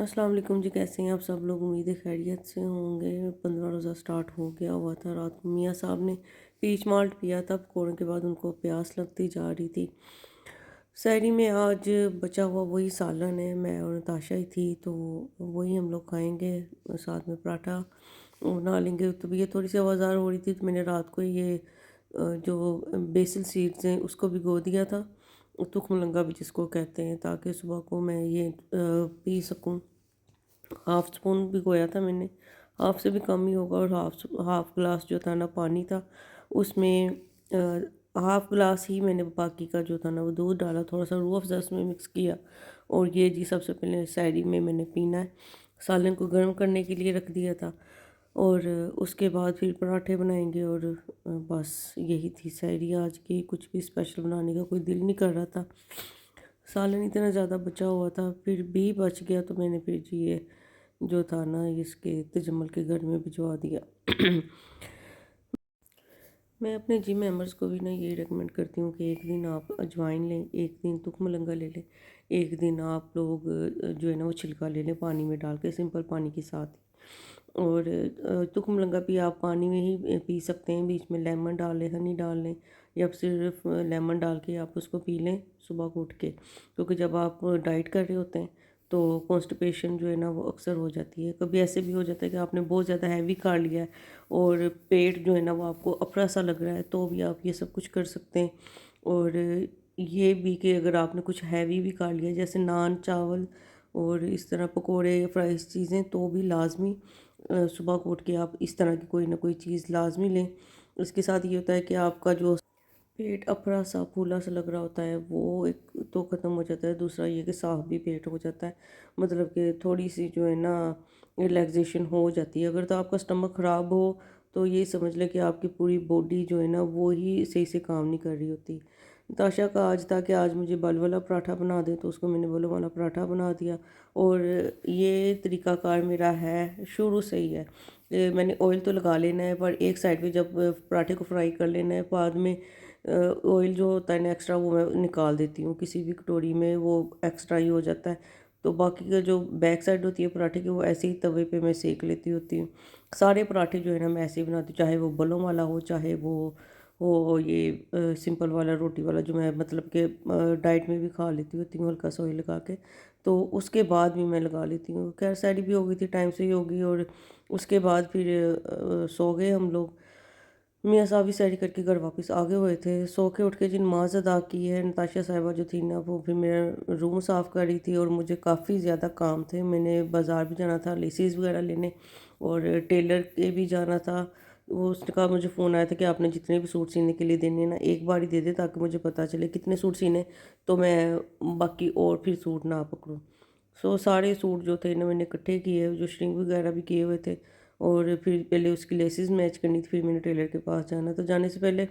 अस्सलाम वालेकुम जी। कैसे हैं आप सब लोग? उम्मीद है खैरियत से होंगे। 15 रोज़ा स्टार्ट हो गया हुआ था। रात को मियाँ साहब ने पीच माल्ट पिया था। पकौड़े के बाद उनको प्यास लगती जा रही थी। सहरी में आज बचा हुआ वही सालन है। मैं और नताशा ही थी तो वही हम लोग खाएंगे। साथ में पराठा बना लेंगे। तबीयत थोड़ी सी आवाज़ार हो रही थी तो मैंने रात को ये जो बेसिल सीड्स हैं उसको भिगो दिया था। तुखमलंगा भी जिसको कहते हैं, ताकि सुबह को मैं ये पी सकूं। हाफ़ स्पून भिगोया था मैंने। हाफ़ से भी कम ही होगा। और हाफ़ ग्लास जो था ना पानी था उसमें हाफ़ ग्लास ही मैंने बाकी का जो था ना वो दूध डाला, थोड़ा सा रूह अफ़ज़ा उसमें मिक्स किया। और ये जी सबसे पहले सहरी में मैंने पीना है। सालन को गर्म करने के लिए रख दिया था। और उसके बाद फिर पराठे बनाएंगे। और बस यही थी सहरी आज की। कुछ भी स्पेशल बनाने का कोई दिल नहीं कर रहा था। सालन इतना ज़्यादा बचा हुआ था, फिर भी बच गया तो मैंने फिर जी ये जो था ना इसके तजम्मल के घर में भिजवा दिया। मैं अपने जिम मेंबर्स को भी ना ये रेकमेंड करती हूँ कि एक दिन आप अजवाइन लें, एक दिन तुखमलंगा ले लें, एक दिन आप लोग जो है ना वो छिलका ले लें पानी में डाल के, सिंपल पानी के साथ ही। और तुखमलंगा भी आप पानी में ही पी सकते हैं, बीच में लेमन डाल लें, हनी डाल लें, या सिर्फ लेमन डाल के आप उसको पी लें सुबह को उठ के। क्योंकि जब आप डाइट कर रहे होते हैं तो कॉन्स्टिपेशन जो है ना वो अक्सर हो जाती है। कभी ऐसे भी हो जाता है कि आपने बहुत ज़्यादा हैवी खा लिया है और पेट जो है ना वो आपको अफरा सा लग रहा है, तो भी आप ये सब कुछ कर सकते हैं। और ये भी कि अगर आपने कुछ हैवी भी खा लिया जैसे नान चावल और इस तरह पकोड़े या फ्राइज़ चीज़ें, तो भी लाजमी सुबह को उठ के आप इस तरह की कोई ना कोई चीज़ लाजमी लें। इसके साथ ये होता है कि आपका जो पेट अफरा सा फूला सा लग रहा होता है वो एक तो ख़त्म हो जाता है। दूसरा ये कि साफ़ भी पेट हो जाता है। मतलब कि थोड़ी सी जो है ना रिलैक्सेशन हो जाती है। अगर तो आपका स्टमक ख़राब हो तो ये समझ लें कि आपकी पूरी बॉडी जो है ना वो ही सही से काम नहीं कर रही होती। ताशा का आज था कि आज मुझे बल वाला पराठा बना दे, तो उसको मैंने बल वाला पराठा बना दिया। और ये तरीक़ाकार मेरा है शुरू से ही है। मैंने ऑयल तो लगा लेना है, पर एक साइड पे जब पराठे को फ्राई कर लेना है, बाद में ऑयल जो होता है ना एक्स्ट्रा वो मैं निकाल देती हूँ किसी भी कटोरी में, वो एक्स्ट्रा ही हो जाता है। तो बाकी का जो बैक साइड होती है पराठे की वो ऐसे ही तवे पे मैं सेक लेती होती हूँ। सारे पराठे जो है ना मैं ऐसे ही बनाती हूँ, चाहे वो बलों वाला हो, चाहे वो हो ये सिंपल वाला रोटी वाला जो मैं मतलब कि डाइट में भी खा लेती होती हूँ हल्का सा ऑयल लगा के। तो उसके बाद भी मैं लगा लेती हूँ। खैर सैरी भी हो गई थी, टाइम से ही होगी। और उसके बाद फिर सो गए हम लोग। मियाँ साहब भी सैरी करके घर वापस आ गए हुए थे। सो के उठ के जी नमाज़ अदा की है। नताशा साहिबा जो थी ना वो फिर मेरा रूम साफ़ कर रही थी और मुझे काफ़ी ज़्यादा काम थे। मैंने बाज़ार भी जाना था लेसेस वगैरह लेने, और टेलर के भी जाना था। वो उसने कहा, मुझे फ़ोन आया था कि आपने जितने भी सूट सीने के लिए देने ना एक बार ही दे दे, ताकि मुझे पता चले कितने सूट सीने, तो मैं बाकी और फिर सूट ना पकड़ूँ। सो सारे सूट जो थे ना मैंने इकट्ठे किए, जो श्रिंक वगैरह भी किए हुए थे। और फिर पहले उसकी लेसेस मैच करनी थी, फिर मैंने टेलर के पास जाना। तो जाने से पहले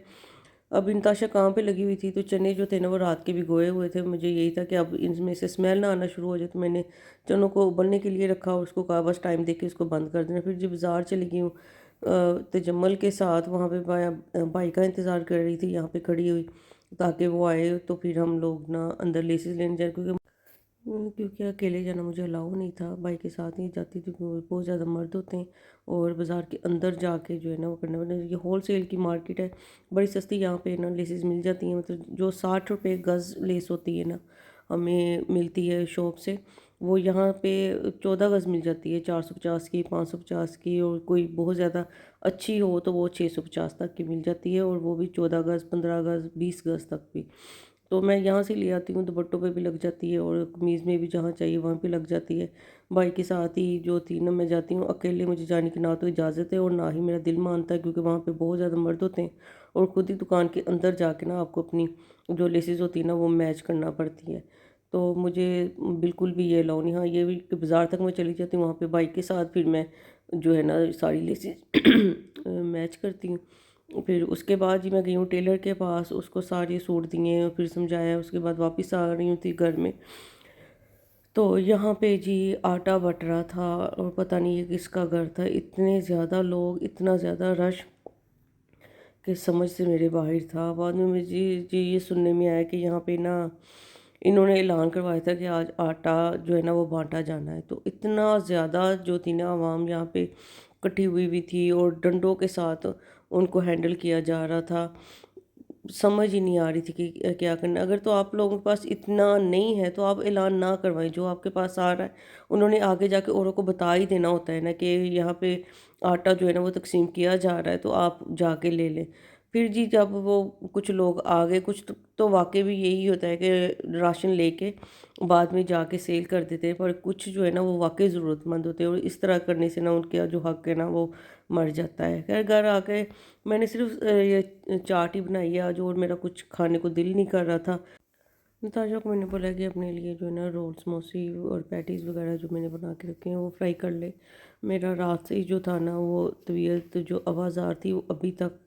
अब नताशा काम पे लगी हुई थी, तो चने जो थे ना वो रात के भिगोए हुए थे। मुझे यही था कि अब इनमें से स्मेल ना आना शुरू हो जाए, तो मैंने चनों को उबलने के लिए रखा और उसको कहा बस टाइम देके उसको बंद कर देना। फिर जब बाज़ार चली गई हूँ तजम्मल के साथ, वहाँ पे भाई का इंतज़ार कर रही थी यहाँ पे खड़ी हुई, ताकि वो आए तो फिर हम लोग ना अंदर लेसेस लेने जाए। क्योंकि अकेले जाना मुझे अलाउ नहीं था, भाई के साथ ही जाती थी क्योंकि बहुत ज़्यादा मर्द होते हैं। और बाज़ार के अंदर जाके जो है ना वो करना पड़ता है। ये होल सेल की मार्केट है, बड़ी सस्ती यहाँ पे ना लेसेस मिल जाती हैं। मतलब जो 60 रुपये गज़ लेस होती है ना हमें मिलती है शॉप से, वो यहाँ पे 14 गज़ मिल जाती है, 450 की, 550 की। और कोई बहुत ज़्यादा अच्छी हो तो वो 650 तक की मिल जाती है, और वो भी 14 गज़, 15 गज़, 20 गज़ तक भी। तो मैं यहाँ से ले आती हूँ, दुपट्टों पे भी लग जाती है और कमीज़ में भी जहाँ चाहिए वहाँ पे लग जाती है। भाई के साथ ही जो थी ना मैं जाती हूँ, अकेले मुझे जाने की ना तो इजाज़त है और ना ही मेरा दिल मानता है, क्योंकि वहाँ पे बहुत ज़्यादा मर्द होते हैं। और ख़ुद ही दुकान के अंदर जाके ना आपको अपनी जो लेसेस होती है ना वो मैच करना पड़ती है। तो मुझे बिल्कुल भी ये अलाउ नहीं। हाँ, ये भी कि बाज़ार तक मैं चली जाती हूँ, वहाँ पे बाइक के साथ फिर मैं जो है ना सारी लेसेस मैच करती हूँ। फिर उसके बाद जी मैं गई हूँ टेलर के पास, उसको सारे सूट दिए और फिर समझाया। उसके बाद वापस आ रही हूँ थी घर में, तो यहाँ पे जी आटा बट रहा था और पता नहीं ये किसका घर था। इतने ज़्यादा लोग, इतना ज़्यादा रश कि समझ से मेरे बाहर था। बाद में मुझे जी ये सुनने में आया कि यहाँ पे ना इन्होंने ऐलान करवाया था कि आज आटा जो है ना वो बाँटा जाना है। तो इतना ज़्यादा जो थी ना आवाम यहाँ पे इकट्ठी हुई हुई थी और डंडों के साथ उनको हैंडल किया जा रहा था। समझ ही नहीं आ रही थी कि क्या करना है। अगर तो आप लोगों के पास इतना नहीं है तो आप ऐलान ना करवाएँ, जो आपके पास आ रहा है उन्होंने आगे जाके औरों को बता ही देना होता है ना कि यहाँ पे आटा जो है ना वो तक़सीम किया जा रहा है तो आप जाके ले लें। फिर जी जब वो कुछ लोग आ गए, कुछ तो वाक़ई भी यही होता है कि राशन लेके बाद में जाके सेल कर देते हैं, पर कुछ जो है ना वो वाक़ई ज़रूरतमंद होते हैं और इस तरह करने से ना उनका जो हक़ है ना वो मर जाता है। ख़ैर घर आके मैंने सिर्फ़ ये चाट ही बनाई है आज और मेरा कुछ खाने को दिल नहीं कर रहा था। नताशा को मैंने बोला कि अपने लिए जो है ना रोल समोसे और पैटीज़ वग़ैरह जो मैंने बना के रखे हैं वो फ्राई कर ले। मेरा रात से ही जो था ना वो तबीयत जो आवाज़ार थी वो अभी तक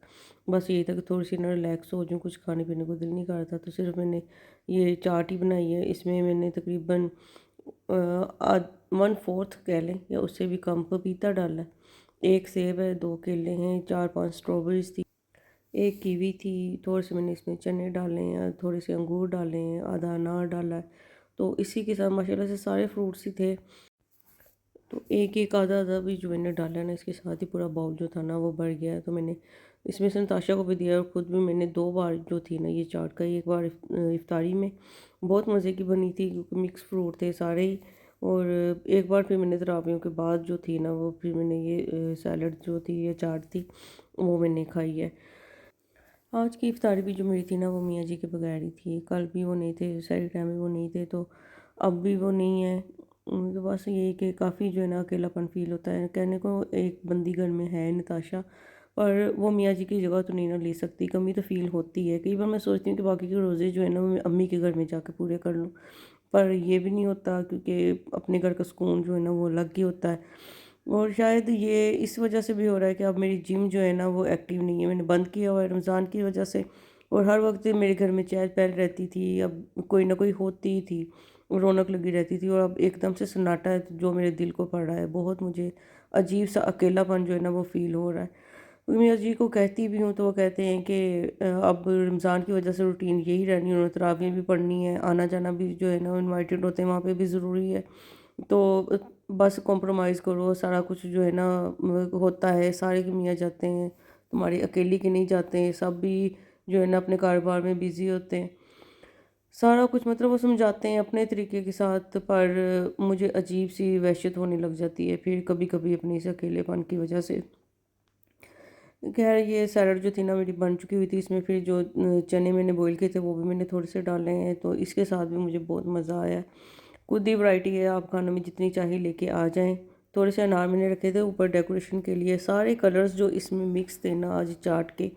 बस यही था कि थोड़ी-सी ना रिलैक्स हो जाऊँ, कुछ खाने-पीने को दिल नहीं कर रहा था। तो सिर्फ़ मैंने ये चाट ही बनाई है। इसमें मैंने तकरीबन आध 1/4 कह लें या उससे भी कम पपीता डाला है। 1 सेब है, 2 केले हैं, 4-5 स्ट्रॉबेरीज़ थी, 1 कीवी थी, थोड़े से मैंने इसमें चने डाले हैं, थोड़े से अंगूर डाले हैं, आधा अनार डाला है। तो इसी के साथ माशाल्लाह से सारे फ्रूट्स ही थे। तो एक-एक आधा-आधा भी जो मैंने डाला है ना इसके साथ ही पूरा बाउल जो था ना वो भर गया है। तो मैंने इसमें से नताशा को भी दिया और ख़ुद भी मैंने 2 बार जो थी ना ये चाट खाई। एक बार इफ्तारी में बहुत मज़े की बनी थी क्योंकि मिक्स फ्रूट थे सारे ही, और एक बार फिर मैंने तरावियों के बाद जो थी ना वो फिर मैंने ये सैलड जो थी या चाट थी वो मैंने खाई है। आज की इफ्तारी भी जो मेरी थी ना वो मियाँ जी के बगैर ही थी। कल भी वो नहीं थे, सहरी टाइम में वो नहीं थे, तो अब भी वो नहीं है। तो बस यही कि काफ़ी जो है ना अकेलापन फ़ील होता है। कहने को एक बंदी घर में है नताशा, पर वो मियाँ जी की जगह तो नहीं ना ले सकती, कमी तो फ़ील होती है। कई बार मैं सोचती हूँ कि बाकी के रोज़े जो है ना वो मैं अम्मी के घर में जाके पूरे कर लूँ, पर ये भी नहीं होता क्योंकि अपने घर का सुकून जो है ना वो अलग ही होता है। और शायद ये इस वजह से भी हो रहा है कि अब मेरी जिम जो है ना वो एक्टिव नहीं है, मैंने बंद किया हुआ है रमज़ान की वजह से। और हर वक्त मेरे घर में चहल-पहल रहती थी, अब कोई ना कोई होती ही थी, रौनक लगी रहती थी, और अब एकदम से सन्नाटा है जो मेरे दिल को पड़ रहा है। बहुत मुझे अजीब-सा अकेलापन जो है ना वो फ़ील हो रहा है। मियाँ जी को कहती भी हूँ तो वो कहते हैं कि अब रमज़ान की वजह से रूटीन यही रहनी है, उन्होंने तरावियाँ भी पढ़नी है, आना-जाना भी जो है ना इनवाइटेड होते हैं वहाँ पे भी ज़रूरी है। तो बस कॉम्प्रोमाइज़ करो, सारा कुछ जो है ना होता है, सारे के मियाँ जाते हैं, तुम्हारी अकेली के नहीं जाते हैं, सब भी जो है ना अपने कारोबार में बिज़ी होते हैं। सारा कुछ मतलब वो समझाते हैं अपने तरीके के साथ, पर मुझे अजीब-सी वहशत होने लग जाती है फिर कभी-कभी अपने इस अकेलेपन की वजह से। ख़ैर ये सैलड जो थी ना मेरी बन चुकी हुई थी, इसमें फिर जो चने मैंने बॉयल किए थे वो भी मैंने थोड़े से डाले हैं, तो इसके साथ भी मुझे बहुत मज़ा आया। खुद ही वैरायटी है, आप खानों में जितनी चाहिए लेके आ जाएँ। थोड़े से अनार मैंने रखे थे ऊपर डेकोरेशन के लिए। सारे कलर्स जो इसमें मिक्स थे ना आज चाट के,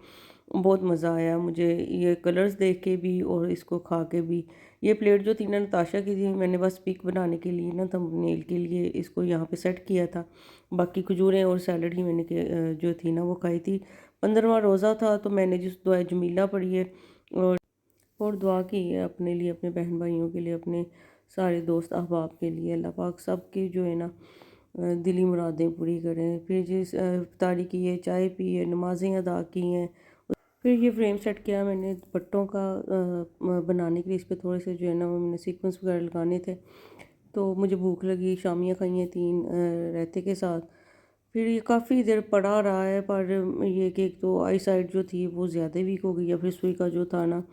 बहुत मज़ा आया मुझे ये कलर्स देख के भी और इसको खा के भी। ये प्लेट जो थी ना नताशा की थी, मैंने बस पिक बनाने के लिए ना थंबनेल के लिए इसको यहाँ पे सेट किया था। बाकी खजूरें और सैलड ही मैंने जो थी ना वो खाई थी। 15वां रोज़ा था तो मैंने जिस दुआ जमीला पढ़ी है और दुआ की है अपने लिए, अपने बहन भाइयों के लिए, अपने सारे दोस्त अहबाब के लिए। अल्लाह पाक सबकी जो है ना दिली मुरादें पूरी करें। फिर जिस इफ्तारी की है, चाय पी है, नमाज़ें अदा की हैं। फिर ये फ्रेम सेट किया मैंने दुपट्टों का बनाने के लिए। इस पे थोड़े से जो है ना वो मैंने सीक्वेंस वगैरह लगाने थे। तो मुझे भूख लगी, शामियाँ खाई हैं 3 रायते के साथ। फिर ये काफ़ी देर पड़ा रहा है, पर ये कि एक तो आई साइड जो थी वो ज़्यादा वीक हो गई है, फिर सुई का जो था ना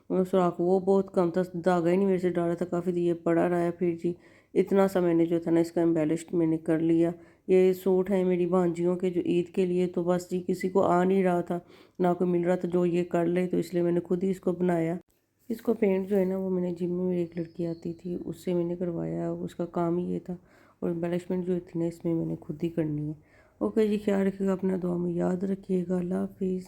सुराख वो बहुत कम था, धागा ही नहीं मेरे से डाला था, काफ़ी देर ये पड़ा रहा है। फिर जी इतना सा मैंने जो था ना इसका एम्बेलिश्ड मैंने कर लिया। ये सूट है मेरी भांजियों के जो ईद के लिए, तो बस जी किसी को आ नहीं रहा था, ना कोई मिल रहा था जो ये कर ले, तो इसलिए मैंने खुद ही इसको बनाया। इसको पेंट जो है ना वो मैंने जिम में मेरी एक लड़की आती थी उससे मैंने करवाया, उसका काम ही ये था, और एम्बेलिशमेंट जो थी ना इसमें मैंने खुद ही करनी है। ओके जी, ख्याल रखिएगा अपना, दुआ में याद रखिएगा। अल्लाह हाफिज़।